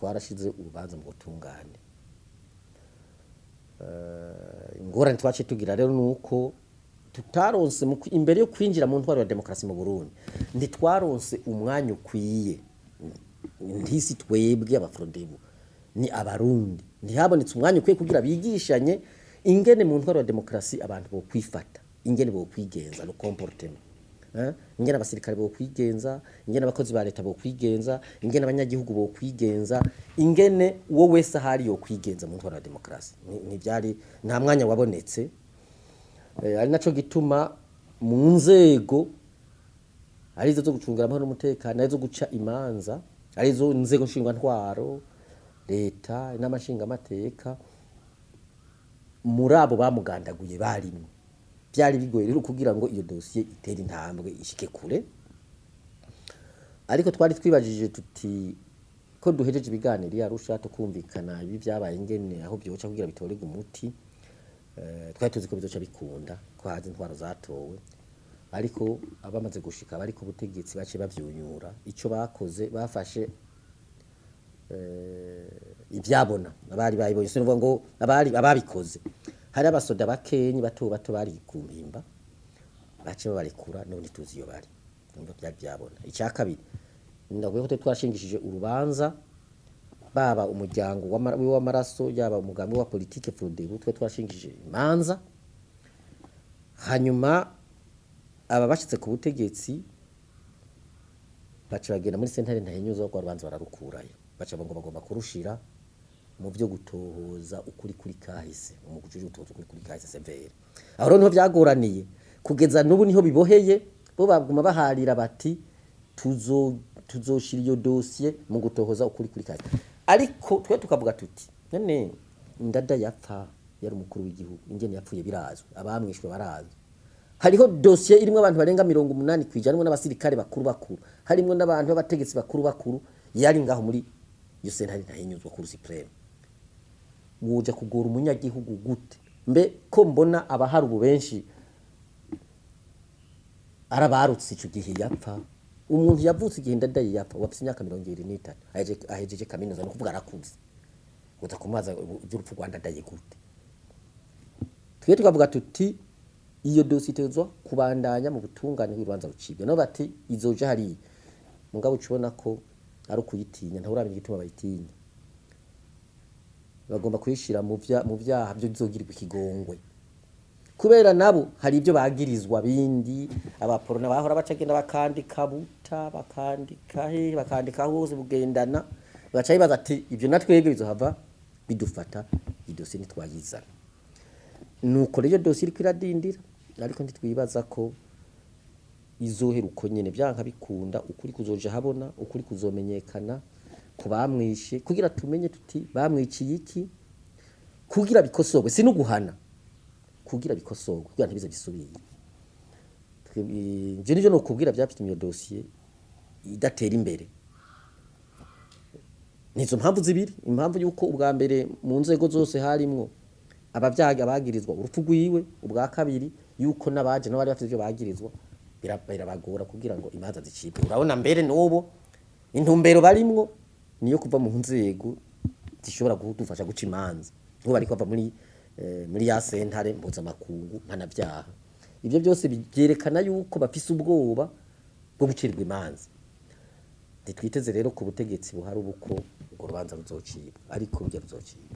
twarashize urubanza mu gutungane. Ingorane twace tugira rero nuko tutaronse imbere yo kwinjira mu ntwaro ya demokarasi mu Burundi ntitwaronse umwanya ukwiye ntisi twebwe abafrodebu ni abarundi ntihabonetse umwanya ukwiye kugira bigishanye ingene mu ntwaro ya demokarasi abantu bo kwifata ingene bo kwigenza no comportement ingene abasirikare bo kwigenza ingene abakozi ba leta bo kwigenza ingene abanyagihugu bo kwigenza ingene uwo wese hari yo kwigenza mu ntwaro ya demokarasi ntibyari nta mwanya wabonetse ari naco gituma mu nzego arizo zo gucungira amahoro n'umutekano arizo guca imanza arizo nzego nshingwa ntwaro leta n'amashinga amateka muri abo bamugandaguye barimwe byari bigoye rero kugira ngo iyo dossier itere intambwe ishike kure ariko twari twibajije tuti ko duhejeje ibiganiro yarusha tukumvikana ibi byabaye ingene aho byoca kugira bitorega umuti twari tuzi ko bizoca bikunda ko haje intwaro zatowe ariko abamaze gushika bari ku butegetsi bace bavyunyura ico bakoze bafashe ivyabona abari bayibonye sinumva ngo ababikoze hari abasoda bakenyi bato bari kumpimba bace barekura none tuzi iyo bari numva byabona icya kabiri ndavuye ko twashingishije urubanza baba umuryango w'amaraso yaba umugambi wa politique frodebu twashingishije imanza hanyuma aba bashitse ku butegetsi bace bagenda muri sentare ntahinyuzo kwa rubanza bararukurayo baca ngo bagomba kurushira mu byo gutohoza ukuri kuri kahise mu gujuje gutohoza ukuri kuri kahise severe aho rero niho byagoraniye kugeza n'ubu niho biboheye bo baguma baharira bati tuzoshira iyo dossier mu gutohoza ukuri kuri kahise ariko twe tukavuga tuti none ndada yapfa yari umukuru w'igihugu ingene yapfuye birazwe abamwishwe barazwe hariho dossier irimo abantu barenga 80 kwijana n'abasirikare bakuru harimo n'abantu b'abategetsi bakuru yari ngaho muri iyo sentare ntahinyuzwa kuri supreme woja kugora umunyagihugu gute mbe ko mbona abahari ubu benshi arabarutse ico gihe yapfa umuntu yavutse igihe ndadaye yapfa wapfise imyaka 23 ahejeje kaminuza no kuvuga arakuze uza kumaza urupfu rwa ndadaye gute twe tukavuga tuti iyo dossier itezwa kubandanya mu butungane bw'urubanza rucibwe no bati izoja hari mugabo ucibona ko ari ukuyitinya ntawuramye igituma bayitinya bagomba kuyishira mu byaha byo bizogirwa ikigongwe kubera nabo hari ibyo bagirizwa bindi abaporona bahora bacagenda bakandika buta bakandika hose bugendana bacaye bazati ibyo natwege bizohava bidufata idosiye nitwayizana nuko rero dosiye iri kwiradindira ariko ntitwibaza ko izohera uko nyene byanka bikunda ukuri kuzoja ahabona ukuri kuzomenyekana kubamwishe kugira tumenye tuti bamwiciye iki kugira bikosorwe sinuguhana kugira bikosorwe kugira ntibize bisubire je nijo no kubwira byapfite iyo dossier idatera imbere nizo mpamvu zibiri impamvu yuko ubwa mbere mu nzego zose harimwo abavyaga bagirizwa urupfu rwiwe ubwa kabiri yuko nabaje no bari bafite ibyo bagirizwa birabagora kugira ngo imanza zicibwe urabona mbere n'ubo intumbero barimwo niyo kuva mu nzego zishobora kudufasha guca imanza ngo bari kwava muri ya sentare mpuzamakungu mpanavyaha ivyo byose byerekana yuko bafise ubwoba bwo gucirwa imanza ntitwiteze rero ku butegetsi buhari ubuko urwo rubanza ruzocibwa ariko rujya ruzocibwa